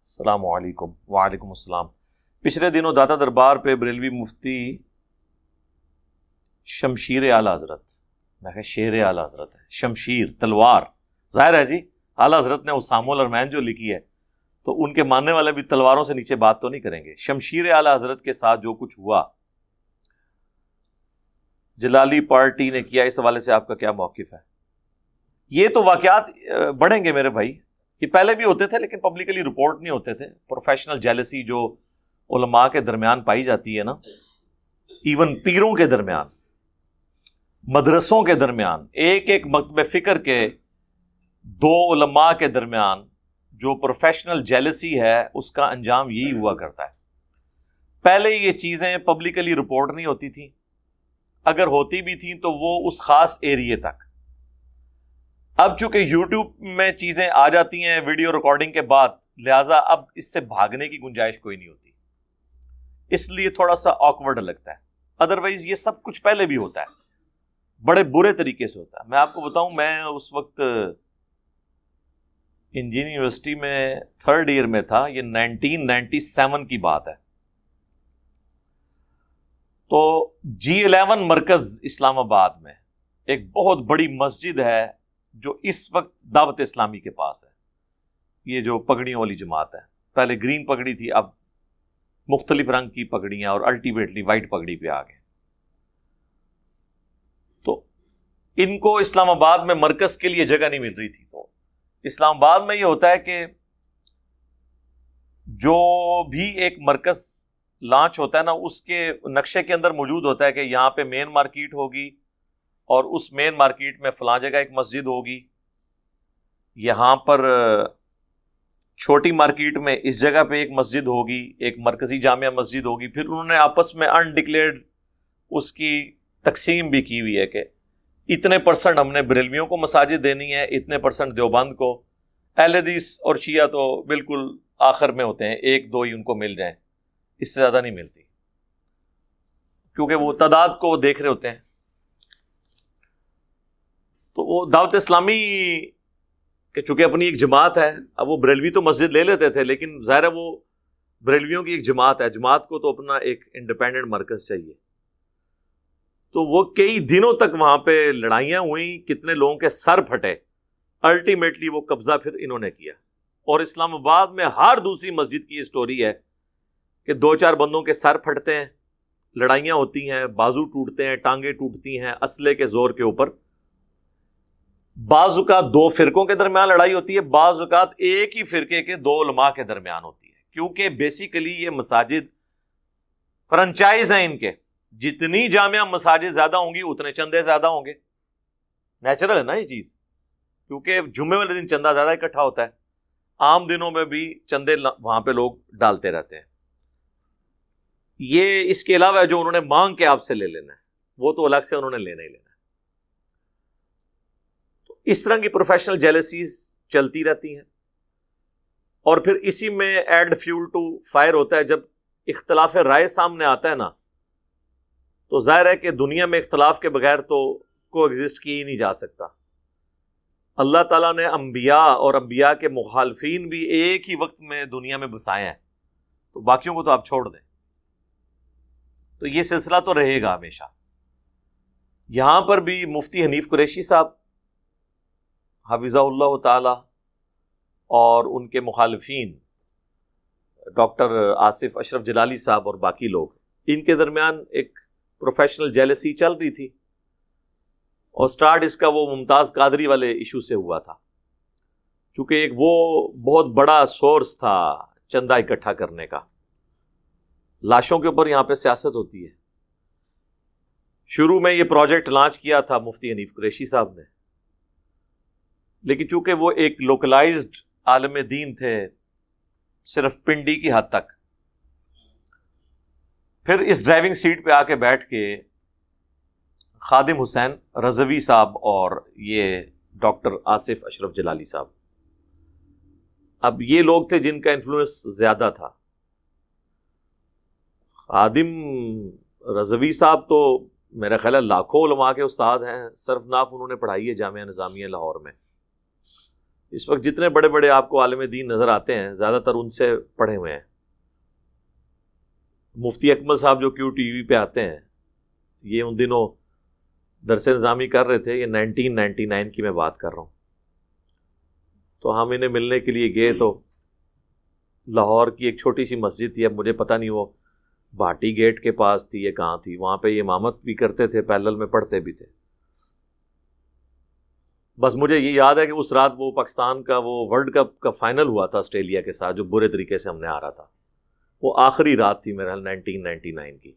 السلام علیکم۔ وعلیکم السلام۔ پچھلے دنوں داتا دربار پہ بریلوی مفتی شمشیر اعلیٰ حضرت، میں کہا شیر اعلیٰ حضرت ہے، شمشیر تلوار، ظاہر ہے جی اعلیٰ حضرت نے اسامہ الارمین جو لکھی ہے تو ان کے ماننے والے بھی تلواروں سے نیچے بات تو نہیں کریں گے۔ شمشیر اعلیٰ حضرت کے ساتھ جو کچھ ہوا، جلالی پارٹی نے کیا، اس حوالے سے آپ کا کیا موقف ہے؟ یہ تو واقعات بڑھیں گے میرے بھائی، یہ پہلے بھی ہوتے تھے لیکن پبلکلی رپورٹ نہیں ہوتے تھے۔ پروفیشنل جیلسی جو علماء کے درمیان پائی جاتی ہے نا، ایون پیروں کے درمیان، مدرسوں کے درمیان، ایک ایک مکتب فکر کے دو علماء کے درمیان جو پروفیشنل جیلسی ہے، اس کا انجام یہی ہوا کرتا ہے۔ پہلے یہ چیزیں پبلکلی رپورٹ نہیں ہوتی تھیں، اگر ہوتی بھی تھیں تو وہ اس خاص ایریے تک۔ اب چونکہ یوٹیوب میں چیزیں آ جاتی ہیں ویڈیو ریکارڈنگ کے بعد، لہٰذا اب اس سے بھاگنے کی گنجائش کوئی نہیں ہوتی، اس لیے تھوڑا سا آکورڈ لگتا ہے۔ ادروائز یہ سب کچھ پہلے بھی ہوتا ہے، بڑے برے طریقے سے ہوتا ہے۔ میں آپ کو بتاؤں، میں اس وقت انجینئرنگ یونیورسٹی میں 3rd ایئر میں تھا، یہ 1997 کی بات ہے۔ تو G11 مرکز اسلام آباد میں ایک بہت بڑی مسجد ہے جو اس وقت دعوت اسلامی کے پاس ہے، یہ جو پگڑیوں والی جماعت ہے، پہلے گرین پگڑی تھی، اب مختلف رنگ کی پگڑیاں اور الٹیمیٹلی وائٹ پگڑی پہ آ گئے۔ تو ان کو اسلام آباد میں مرکز کے لیے جگہ نہیں مل رہی تھی، تو اسلام آباد میں یہ ہوتا ہے کہ جو بھی ایک مرکز لانچ ہوتا ہے نا، اس کے نقشے کے اندر موجود ہوتا ہے کہ یہاں پہ مین مارکیٹ ہوگی اور اس مین مارکیٹ میں فلاں جگہ ایک مسجد ہوگی، یہاں پر چھوٹی مارکیٹ میں اس جگہ پہ ایک مسجد ہوگی، ایک مرکزی جامع مسجد ہوگی۔ پھر انہوں نے آپس میں انڈکلیئرڈ اس کی تقسیم بھی کی ہوئی ہے کہ اتنے % ہم نے بریلویوں کو مساجد دینی ہے، اتنے % دیوبند کو۔ اہل حدیث اور شیعہ تو بالکل آخر میں ہوتے ہیں، 1-2 ہی ان کو مل جائیں، اس سے زیادہ نہیں ملتی، کیونکہ وہ تعداد کو دیکھ رہے ہوتے ہیں۔ تو وہ دعوت اسلامی کہ چونکہ اپنی ایک جماعت ہے، اب وہ بریلوی تو مسجد لے لیتے تھے، لیکن ظاہر ہے وہ بریلویوں کی ایک جماعت ہے، جماعت کو تو اپنا ایک انڈیپینڈنٹ مرکز چاہیے۔ تو وہ کئی دنوں تک وہاں پہ لڑائیاں ہوئیں، کتنے لوگوں کے سر پھٹے، الٹیمیٹلی وہ قبضہ پھر انہوں نے کیا۔ اور اسلام آباد میں ہر دوسری مسجد کی یہ سٹوری ہے کہ 2-4 بندوں کے سر پھٹتے ہیں، لڑائیاں ہوتی ہیں، بازو ٹوٹتے ہیں، ٹانگیں ٹوٹتی ہیں اسلحے کے زور کے اوپر۔ بعض اوقات 2 فرقوں کے درمیان لڑائی ہوتی ہے، بعض اوقات ایک ہی فرقے کے 2 علماء کے درمیان ہوتی ہے، کیونکہ بیسیکلی یہ مساجد فرنچائز ہیں ان کے، جتنی جامع مساجد زیادہ ہوں گی اتنے چندے زیادہ ہوں گے۔ نیچرل ہے نا یہ چیز، کیونکہ جمعے والے دن چندہ زیادہ اکٹھا ہوتا ہے، عام دنوں میں بھی چندے وہاں پہ لوگ ڈالتے رہتے ہیں۔ یہ اس کے علاوہ جو انہوں نے مانگ کے آپ سے لے لینا ہے، وہ تو الگ سے انہوں نے لینا ہی لینا ہے۔ اس طرح کی پروفیشنل جیلسیز چلتی رہتی ہیں، اور پھر اسی میں ایڈ فیول ٹو فائر ہوتا ہے۔ جب اختلاف رائے سامنے آتا ہے نا، تو ظاہر ہے کہ دنیا میں اختلاف کے بغیر تو کو ایگزسٹ کیا ہی نہیں جا سکتا۔ اللہ تعالیٰ نے انبیاء اور انبیاء کے مخالفین بھی ایک ہی وقت میں دنیا میں بسائے ہیں، تو باقیوں کو تو آپ چھوڑ دیں۔ تو یہ سلسلہ تو رہے گا ہمیشہ۔ یہاں پر بھی مفتی حنیف قریشی صاحب حفظہ اللہ تعالی اور ان کے مخالفین ڈاکٹر آصف اشرف جلالی صاحب اور باقی لوگ، ان کے درمیان ایک پروفیشنل جیلسی چل رہی تھی، اور سٹارٹ اس کا وہ ممتاز قادری والے ایشو سے ہوا تھا، چونکہ ایک وہ بہت بڑا سورس تھا چندہ اکٹھا کرنے کا۔ لاشوں کے اوپر یہاں پہ سیاست ہوتی ہے۔ شروع میں یہ پروجیکٹ لانچ کیا تھا مفتی حنیف قریشی صاحب نے، لیکن چونکہ وہ ایک لوکلائزڈ عالم دین تھے صرف پنڈی کی حد تک، پھر اس ڈرائیونگ سیٹ پہ آ کے بیٹھ کے خادم حسین رضوی صاحب اور یہ ڈاکٹر آصف اشرف جلالی صاحب، اب یہ لوگ تھے جن کا انفلوئنس زیادہ تھا۔ خادم رضوی صاحب تو میرا خیال ہے لاکھوں علماء کے استاد ہیں، صرف ناف انہوں نے پڑھائی ہے جامعہ نظامیہ لاہور میں۔ اس وقت جتنے بڑے بڑے آپ کو عالم دین نظر آتے ہیں زیادہ تر ان سے پڑھے ہوئے ہیں. مفتی اکمل صاحب جو کیو ٹی وی پہ آتے ہیں، یہ ان دنوں درس نظامی کر رہے تھے، یہ 1999 کی میں بات کر رہا ہوں. تو ہم انہیں ملنے کے لیے گئے تو لاہور کی ایک چھوٹی سی مسجد تھی، اب مجھے پتہ نہیں وہ بھاٹی گیٹ کے پاس تھی یا کہاں تھی، وہاں پہ یہ امامت بھی کرتے تھے، پیرلل میں پڑھتے بھی تھے. بس مجھے یہ یاد ہے کہ اس رات وہ پاکستان کا وہ ورلڈ کپ کا فائنل ہوا تھا آسٹریلیا کے ساتھ، جو برے طریقے سے ہم نے ہارا تھا. وہ آخری رات تھی میرا 1999 کی.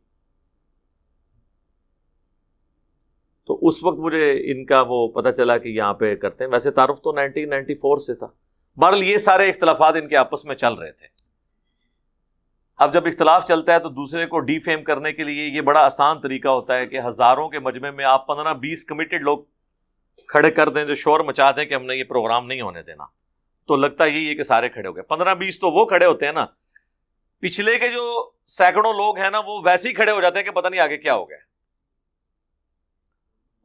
تو اس وقت مجھے ان کا وہ پتہ چلا کہ یہاں پہ کرتے ہیں. ویسے تعارف تو 1994 سے تھا. بہرحال یہ سارے اختلافات ان کے آپس میں چل رہے تھے. اب جب اختلاف چلتا ہے تو دوسرے کو ڈی فیم کرنے کے لیے یہ بڑا آسان طریقہ ہوتا ہے کہ ہزاروں کے مجمع میں آپ 15-20 کمیٹڈ لوگ کھڑے کر دیں جو شور مچا دیں کہ ہم نے یہ پروگرام نہیں ہونے دینا. تو لگتا یہی ہے کہ سارے کھڑے ہو گئے. 15-20 تو وہ کھڑے ہوتے ہیں نا، پچھلے کے جو سینکڑوں لوگ ہیں نا وہ ویسے ہی کھڑے ہو جاتے ہیں کہ پتہ نہیں آگے کیا ہو گیا.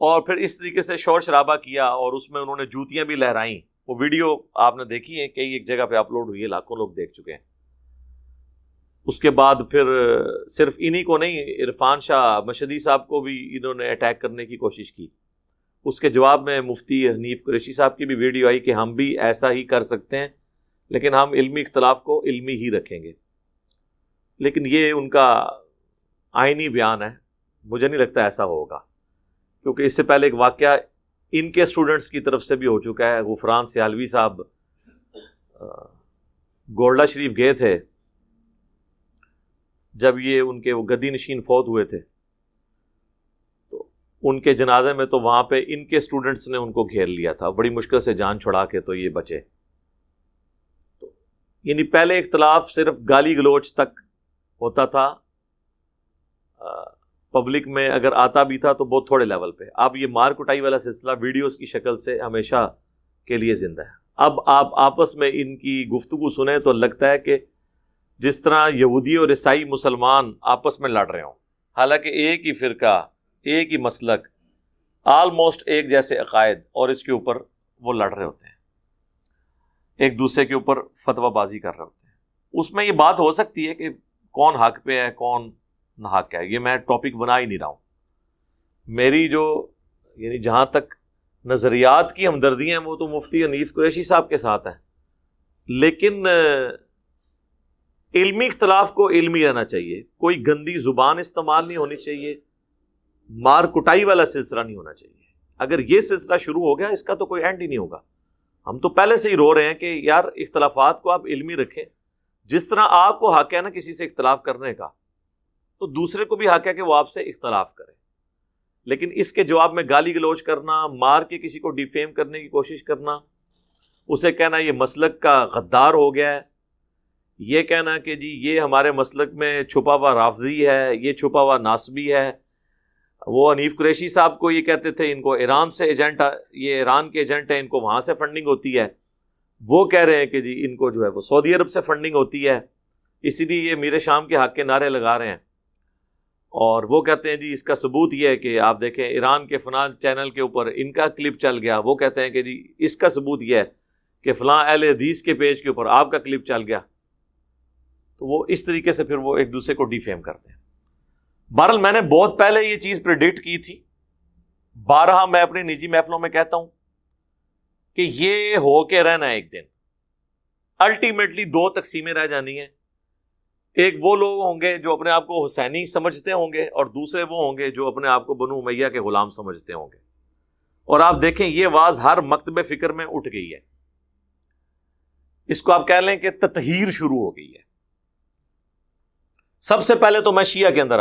اور پھر اس طریقے سے شور شرابہ کیا اور اس میں انہوں نے جوتیاں بھی لہرائیں. وہ ویڈیو آپ نے دیکھی ہے، کئی ایک جگہ پہ اپلوڈ ہوئی ہے، لاکھوں لوگ دیکھ چکے ہیں. اس کے بعد پھر صرف انہی کو نہیں، عرفان شاہ مشہدی صاحب کو بھی انہوں نے اٹیک کرنے کی کوشش کی. اس کے جواب میں مفتی حنیف قریشی صاحب کی بھی ویڈیو آئی کہ ہم بھی ایسا ہی کر سکتے ہیں لیکن ہم علمی اختلاف کو علمی ہی رکھیں گے. لیکن یہ ان کا آئینی بیان ہے، مجھے نہیں لگتا ایسا ہوگا، کیونکہ اس سے پہلے ایک واقعہ ان کے اسٹوڈنٹس کی طرف سے بھی ہو چکا ہے. غفران سیالوی صاحب گولڈا شریف گئے تھے جب یہ ان کے وہ گدی نشین فوت ہوئے تھے، تو ان کے جنازے میں تو وہاں پہ ان کے اسٹوڈنٹس نے ان کو گھیر لیا تھا، بڑی مشکل سے جان چھڑا کے تو یہ بچے. یعنی پہلے اختلاف صرف گالی گلوچ تک ہوتا تھا، پبلک میں اگر آتا بھی تھا تو بہت تھوڑے لیول پہ. اب یہ مار کٹائی والا سلسلہ ویڈیوز کی شکل سے ہمیشہ کے لیے زندہ ہے. اب آپ آپس میں ان کی گفتگو سنیں تو لگتا ہے کہ جس طرح یہودی اور عیسائی مسلمان آپس میں لڑ رہے ہوں، حالانکہ ایک ہی فرقہ، ایک ہی مسلک، آلموسٹ ایک جیسے عقائد، اور اس کے اوپر وہ لڑ رہے ہوتے ہیں، ایک دوسرے کے اوپر فتویٰ بازی کر رہے ہوتے ہیں. اس میں یہ بات ہو سکتی ہے کہ کون حق پہ ہے کون نہ حق ہے، یہ میں ٹاپک بنا ہی نہیں رہا ہوں. میری جو یعنی جہاں تک نظریات کی ہمدردیاں ہیں وہ تو مفتی حنیف قریشی صاحب کے ساتھ ہیں، لیکن علمی اختلاف کو علمی رہنا چاہیے. کوئی گندی زبان استعمال نہیں ہونی چاہیے، مار کٹائی والا سلسلہ نہیں ہونا چاہیے. اگر یہ سلسلہ شروع ہو گیا اس کا تو کوئی اینڈ ہی نہیں ہوگا. ہم تو پہلے سے ہی رو رہے ہیں کہ یار اختلافات کو آپ علمی رکھیں. جس طرح آپ کو حق ہے نا کسی سے اختلاف کرنے کا، تو دوسرے کو بھی حق ہے کہ وہ آپ سے اختلاف کرے. لیکن اس کے جواب میں گالی گلوچ کرنا، مار کے کسی کو ڈیفیم کرنے کی کوشش کرنا، اسے کہنا یہ مسلک کا غدار ہو گیا ہے، یہ کہنا کہ جی یہ ہمارے مسلک میں چھپا ہوا رافضی ہے، یہ چھپا ہوا ناسبی ہے. وہ حنیف قریشی صاحب کو یہ کہتے تھے ان کو ایران سے ایجنٹ، یہ ایران کے ایجنٹ ہیں، ان کو وہاں سے فنڈنگ ہوتی ہے. وہ کہہ رہے ہیں کہ جی ان کو جو ہے وہ سعودی عرب سے فنڈنگ ہوتی ہے، اسی لیے یہ میر شام کے حق کے نعرے لگا رہے ہیں. اور وہ کہتے ہیں جی اس کا ثبوت یہ ہے کہ آپ دیکھیں ایران کے فلاں چینل کے اوپر ان کا کلپ چل گیا. وہ کہتے ہیں کہ جی اس کا ثبوت یہ ہے کہ فلاں اہل حدیث کے پیج کے اوپر آپ کا کلپ چل گیا. تو وہ اس طریقے سے پھر وہ ایک دوسرے کو ڈیفیم کرتے ہیں. بہرحال میں نے بہت پہلے یہ چیز پریڈکٹ کی تھی، بارہا میں اپنی نجی محفلوں میں کہتا ہوں کہ یہ ہو کے رہنا ہے ایک دن. الٹیمیٹلی دو تقسیمیں رہ جانی ہیں. ایک وہ لوگ ہوں گے جو اپنے آپ کو حسینی سمجھتے ہوں گے، اور دوسرے وہ ہوں گے جو اپنے آپ کو بنو امیہ کے غلام سمجھتے ہوں گے. اور آپ دیکھیں یہ آواز ہر مکتب فکر میں اٹھ گئی ہے. اس کو آپ کہہ لیں کہ تطہیر شروع ہو گئی ہے. سب سے پہلے تو میں شیعہ کے اندر